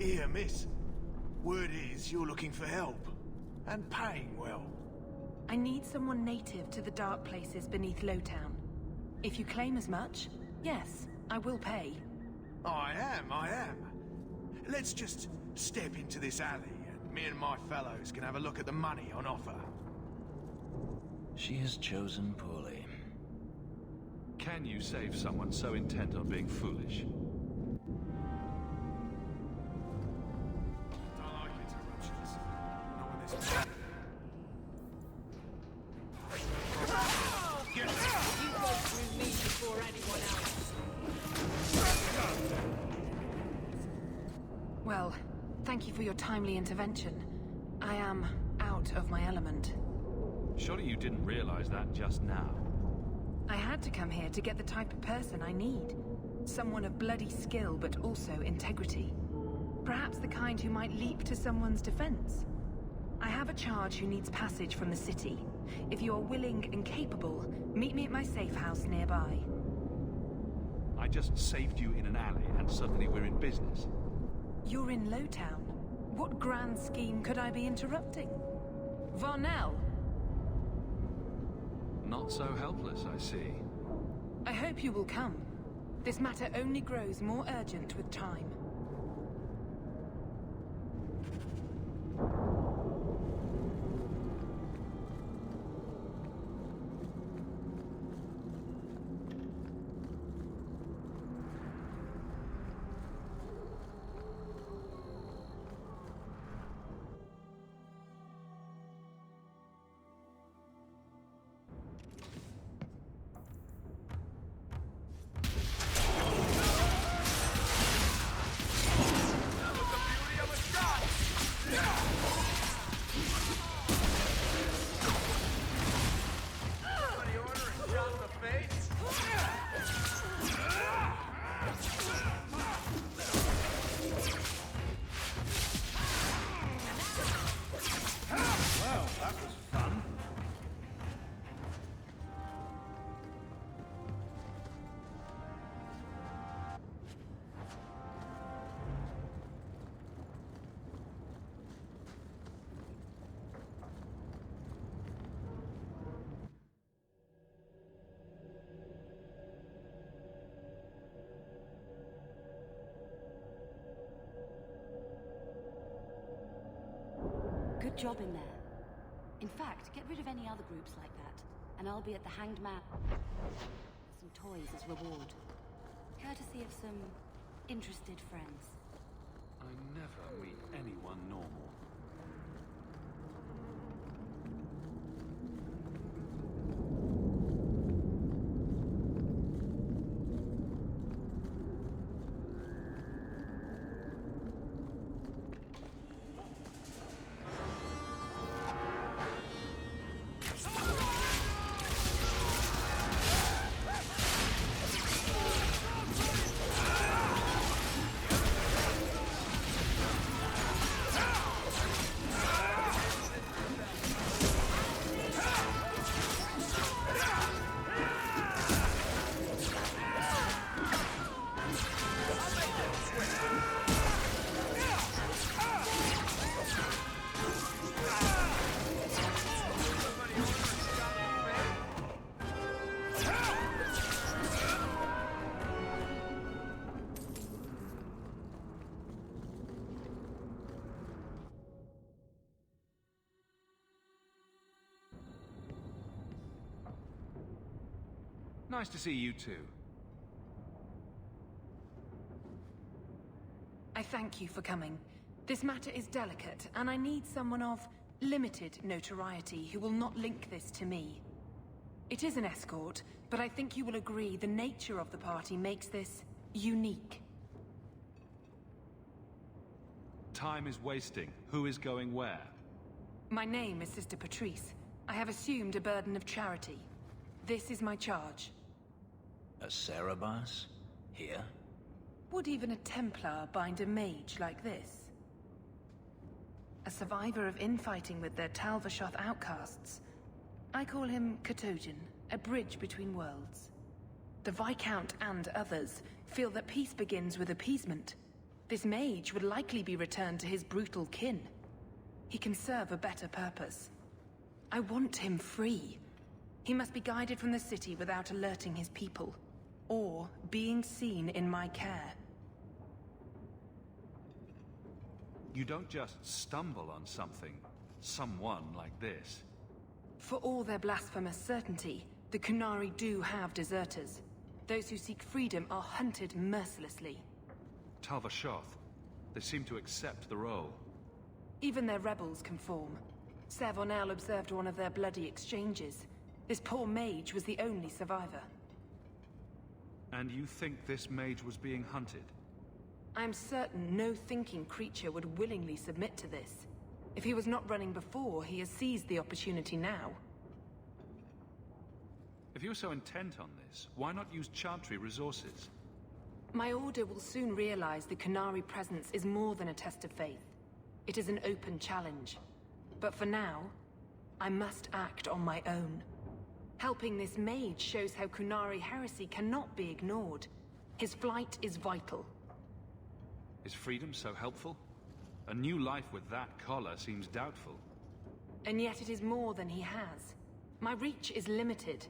Here, miss. Word is you're looking for help. And paying well. I need someone native to the dark places beneath Lowtown. If you claim as much, yes, I will pay. I am. Let's just step into this alley, and me and my fellows can have a look at the money on offer. She has chosen poorly. Can you save someone so intent on being foolish? Don't like interruptions. Not when this... You go through me before anyone else. Well, thank you for your timely intervention. I am out of my element. Surely you didn't realize that just now. I had to come here to get the type of person I need. Someone of bloody skill, but also integrity. Perhaps the kind who might leap to someone's defense. I have a charge who needs passage from the city. If you are willing and capable, meet me at my safe house nearby. I just saved you in an alley, and suddenly we're in business. You're in Lowtown. What grand scheme could I be interrupting? Varnell! Not so helpless, I see. I hope you will come. This matter only grows more urgent with time. Good job in there. In fact, get rid of any other groups like that, and I'll be at the Hanged Man. Some toys as reward. Courtesy of some interested friends. I never meet anyone normal. Nice to see you too. I thank you for coming. This matter is delicate, and I need someone of limited notoriety who will not link this to me. It is an escort, but I think you will agree the nature of the party makes this unique. Time is wasting. Who is going where? My name is Sister Patrice. I have assumed a burden of charity. This is my charge. A Saraybaz? Here? Would even a Templar bind a mage like this? A survivor of infighting with their Talvashoth outcasts. I call him Katojan, a bridge between worlds. The Viscount and others feel that peace begins with appeasement. This mage would likely be returned to his brutal kin. He can serve a better purpose. I want him free. He must be guided from the city without alerting his people, or being seen in my care. You don't just stumble on someone like this. For all their blasphemous certainty, the Kunari do have deserters. Those who seek freedom are hunted mercilessly. Talvashoth, they seem to accept the role. Even their rebels conform. Savonel observed one of their bloody exchanges. This poor mage was the only survivor. And you think this mage was being hunted? I am certain no thinking creature would willingly submit to this. If he was not running before, he has seized the opportunity now. If you're so intent on this, why not use Chantry resources? My order will soon realize the Kunari presence is more than a test of faith. It is an open challenge. But for now, I must act on my own. Helping this mage shows how Kunari heresy cannot be ignored. His flight is vital. Is freedom so helpful? A new life with that collar seems doubtful. And yet it is more than he has. My reach is limited.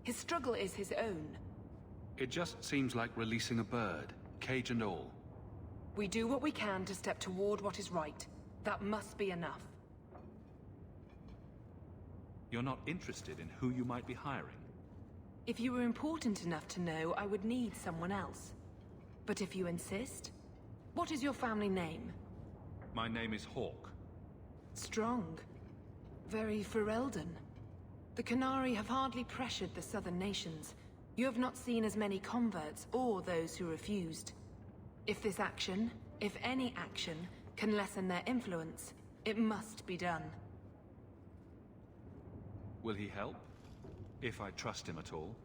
His struggle is his own. It just seems like releasing a bird, cage and all. We do what we can to step toward what is right. That must be enough. You're not interested in who you might be hiring? If you were important enough to know, I would need someone else. But if you insist, what is your family name? My name is Houk. Strong. Very Ferelden. The Kunari have hardly pressured the southern nations. You have not seen as many converts or those who refused. If this action, if any action, can lessen their influence, it must be done. Will he help? If I trust him at all?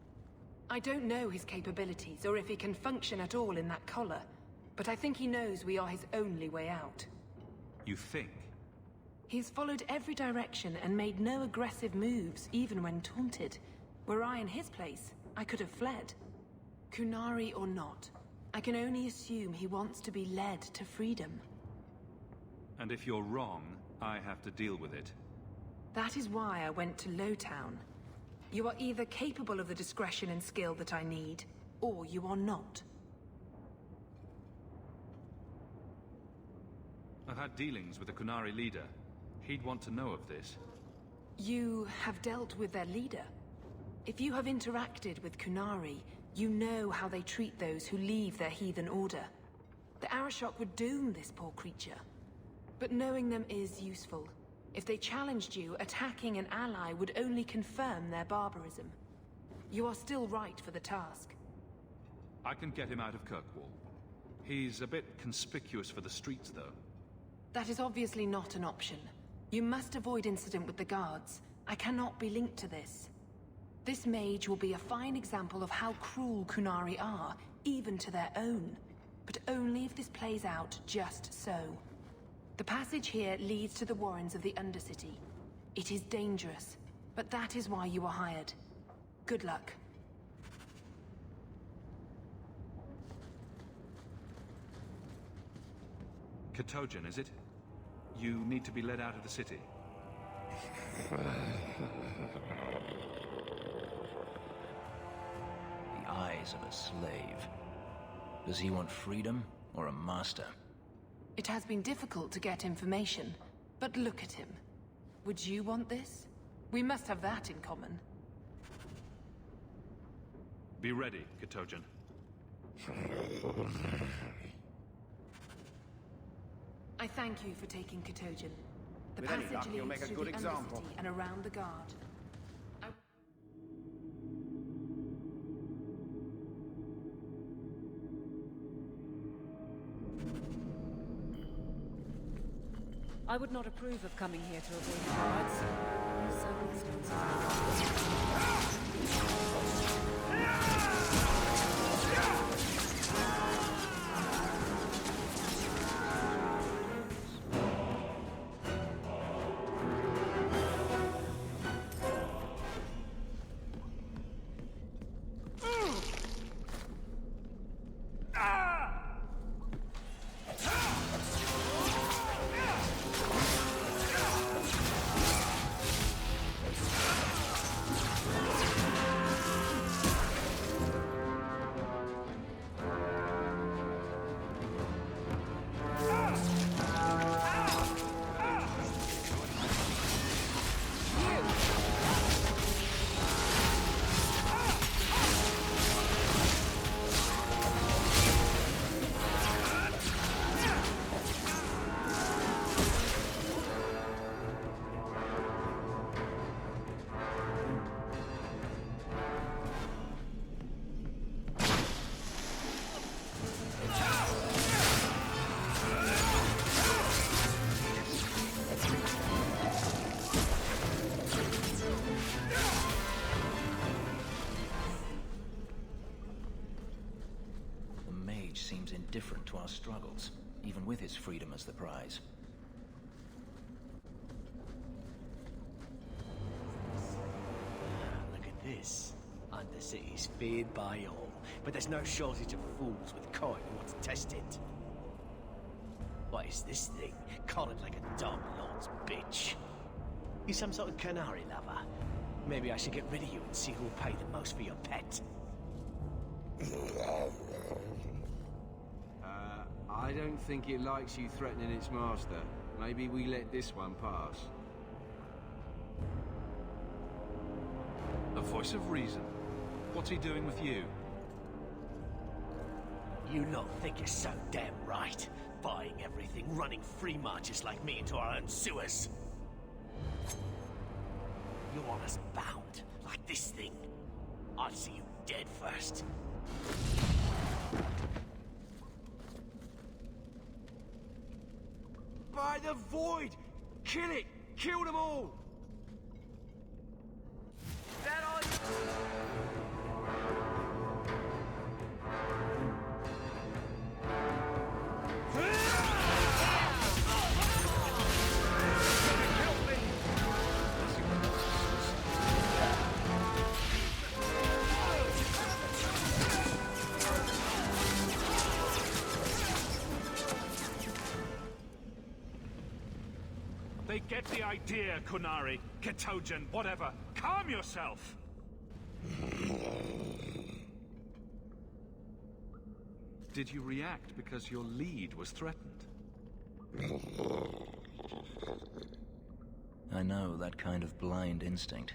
I don't know his capabilities or if he can function at all in that collar, but I think he knows we are his only way out. You think? He's followed every direction and made no aggressive moves, even when taunted. Were I in his place, I could have fled. Kunari or not, I can only assume he wants to be led to freedom. And if you're wrong, I have to deal with it. That is why I went to Lowtown. You are either capable of the discretion and skill that I need, or you are not. I've had dealings with the Kunari leader. He'd want to know of this. You have dealt with their leader? If you have interacted with Kunari, you know how they treat those who leave their heathen order. The Arashok would doom this poor creature. But knowing them is useful. If they challenged you, attacking an ally would only confirm their barbarism. You are still right for the task. I can get him out of Kirkwall. He's a bit conspicuous for the streets, though. That is obviously not an option. You must avoid incident with the guards. I cannot be linked to this. This mage will be a fine example of how cruel Kunari are, even to their own. But only if this plays out just so. The passage here leads to the warrens of the Undercity. It is dangerous, but that is why you are hired. Good luck. Katojan, is it? You need to be led out of the city. The eyes of a slave. Does he want freedom or a master? It has been difficult to get information, but look at him. Would you want this? We must have that in common. Be ready, Katojan. I thank you for taking Katojan. The With any passage luck, you'll leads make a through good the example. Undercity and around the guard. I would not approve of coming here to avoid guards. Circumstances. mage seems indifferent to our struggles, even with his freedom as the prize. Look at this. Undercity's feared by all, but there's no shortage of fools with coin who want to test it. What is this thing? Collared like a dog lord's bitch. You some sort of canary lover? Maybe I should get rid of you and see who'll pay the most for your pet. I don't think it likes you threatening its master. Maybe we let this one pass. A voice of reason. What's he doing with you? You lot think you're so damn right. Buying everything, running free marches like me into our own sewers. You want us bound, like this thing? I'll see you dead first. By the void! Kill it! Kill them all! That all They get the idea, Kunari, Ketogen, whatever. Calm yourself! Did you react because your lead was threatened? I know that kind of blind instinct.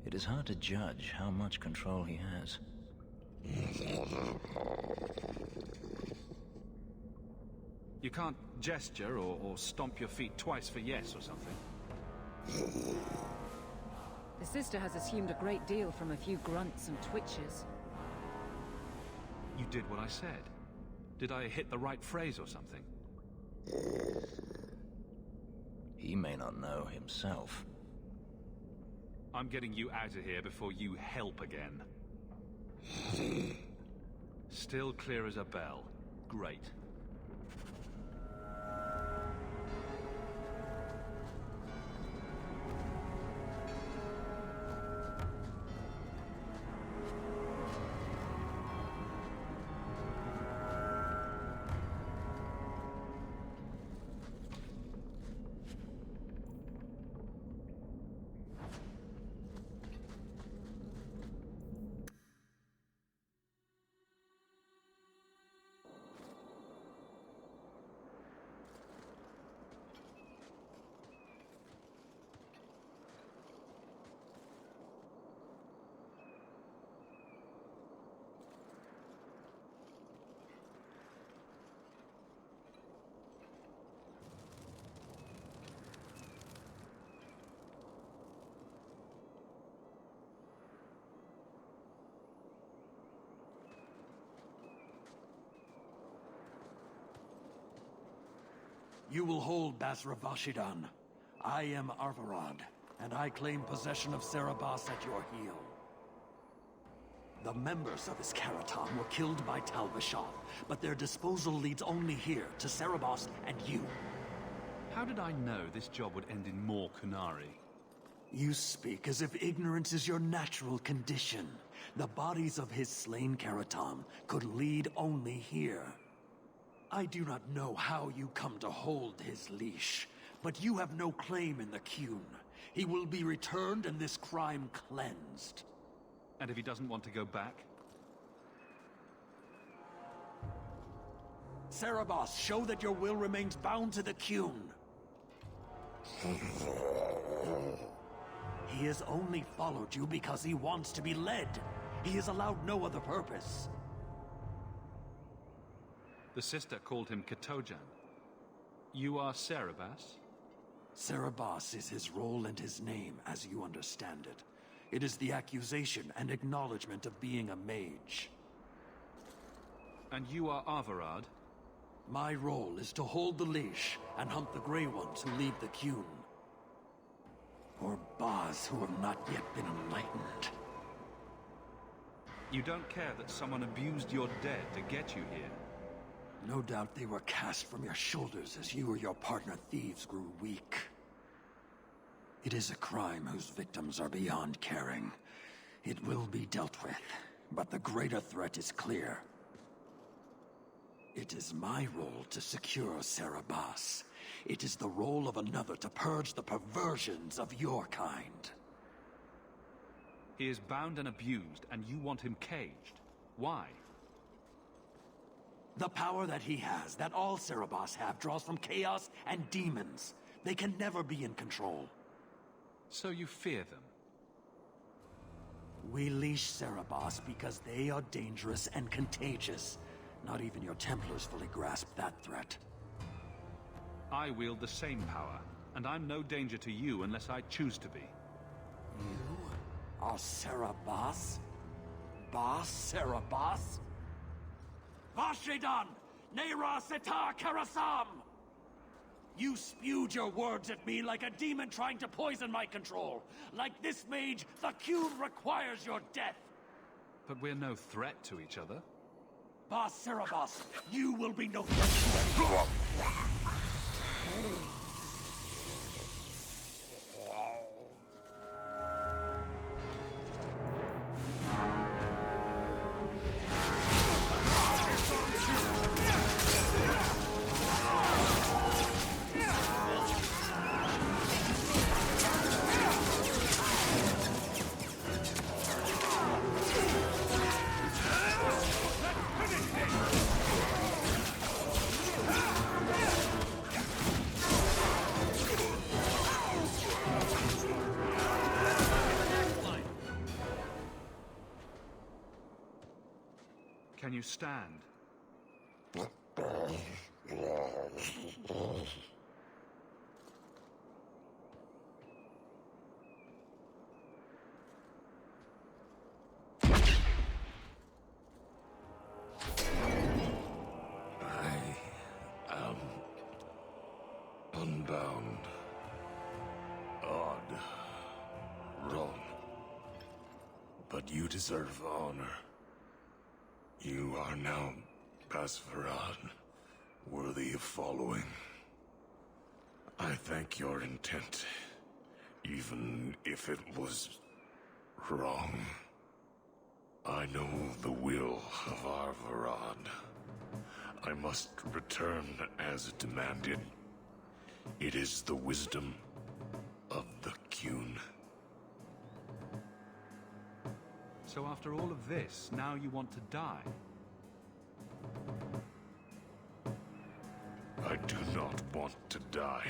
It is hard to judge how much control he has. You can't gesture or stomp your feet twice for yes or something. The sister has assumed a great deal from a few grunts and twitches. You did what I said. Did I hit the right phrase or something? He may not know himself. I'm getting you out of here before you help again. Still clear as a bell. Great. You will hold Basravashidan. I am Arvarad, and I claim possession of Sairabaz at your heel. The members of his Karatam were killed by Tal-Vashath, but their disposal leads only here, to Sairabaz and you. How did I know this job would end in more Kunari? You speak as if ignorance is your natural condition. The bodies of his slain Karatam could lead only here. I do not know how you come to hold his leash, but you have no claim in the Qun. He will be returned and this crime cleansed. And if he doesn't want to go back? Sairabaz, show that your will remains bound to the Qun. He has only followed you because he wants to be led. He has allowed no other purpose. The sister called him Ketojan. You are Sairabaz? Sairabaz is his role and his name, as you understand it. It is the accusation and acknowledgement of being a mage. And you are Arvarad? My role is to hold the leash and hunt the Grey Ones who leave the Qun. Or Baz who have not yet been enlightened. You don't care that someone abused your dead to get you here? No doubt they were cast from your shoulders as you or your partner thieves grew weak. It is a crime whose victims are beyond caring. It will be dealt with, but the greater threat is clear. It is my role to secure Sairabaz. It is the role of another to purge the perversions of your kind. He is bound and abused, and you want him caged. Why? The power that he has, that all Sairabaz have, draws from chaos and demons. They can never be in control. So you fear them? We leash Sairabaz because they are dangerous and contagious. Not even your Templars fully grasp that threat. I wield the same power, and I'm no danger to you unless I choose to be. You are Sairabaz? Boss Sairabaz? Vashidan! Nera Setar Karasam! You spewed your words at me like a demon trying to poison my control. Like this mage, the Qun requires your death. But we're no threat to each other. Boss Sairabaz, you will be no threat to us. Can you stand? Unbound. Odd. Wrong. But you deserve honor. You are now Pasvarad, worthy of following. I thank your intent, even if it was wrong. I know the will of our Varad. I must return as demanded. It is the wisdom of the Qun. So after all of this, now you want to die? I do not want to die.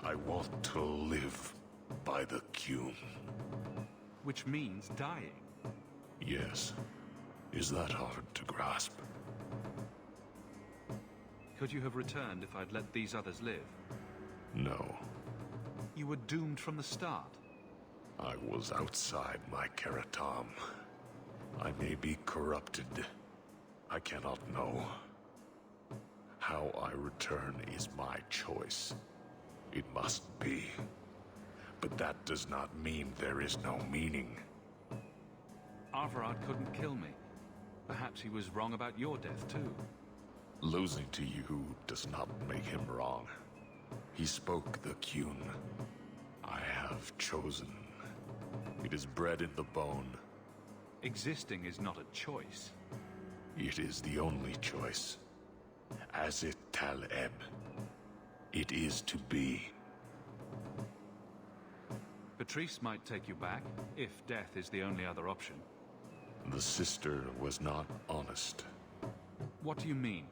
I want to live by the Qun. Which means dying. Yes. Is that hard to grasp? Could you have returned if I'd let these others live? No. You were doomed from the start. I was outside my Keratam. I may be corrupted. I cannot know. How I return is my choice. It must be. But that does not mean there is no meaning. Arvarad couldn't kill me. Perhaps he was wrong about your death, too. Losing to you does not make him wrong. He spoke the Qun. I have chosen. It is bred in the bone. Existing is not a choice. It is the only choice. As it Taleb. It is to be. Patrice might take you back, if death is the only other option. The sister was not honest. What do you mean?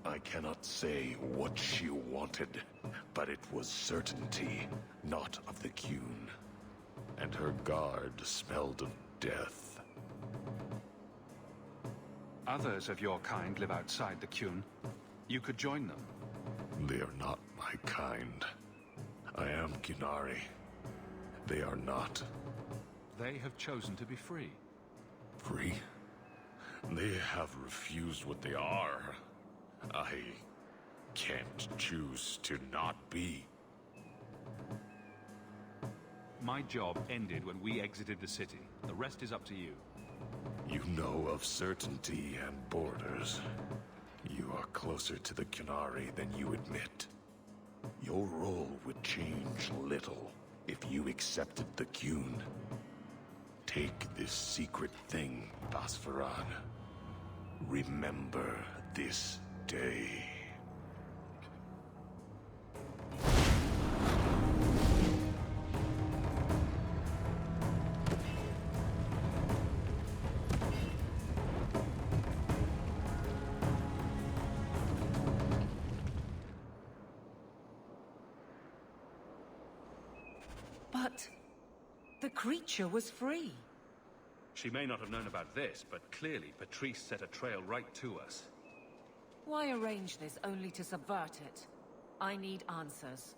I cannot say what she wanted, but it was certainty, not of the Qun. And her guard smelled of death. Others of your kind live outside the Qun. You could join them. They are not my kind. I am Qunari. They are not. They have chosen to be free. Free? They have refused what they are. I can't choose to not be. My job ended when we exited the city. The rest is up to you. You know of certainty and borders. You are closer to the Qunari than you admit. Your role would change little if you accepted the Qun. Take this secret thing, Basfaran. Remember this day. But the creature was free. She may not have known about this, but clearly Patrice set a trail right to us. Why arrange this only to subvert it? I need answers.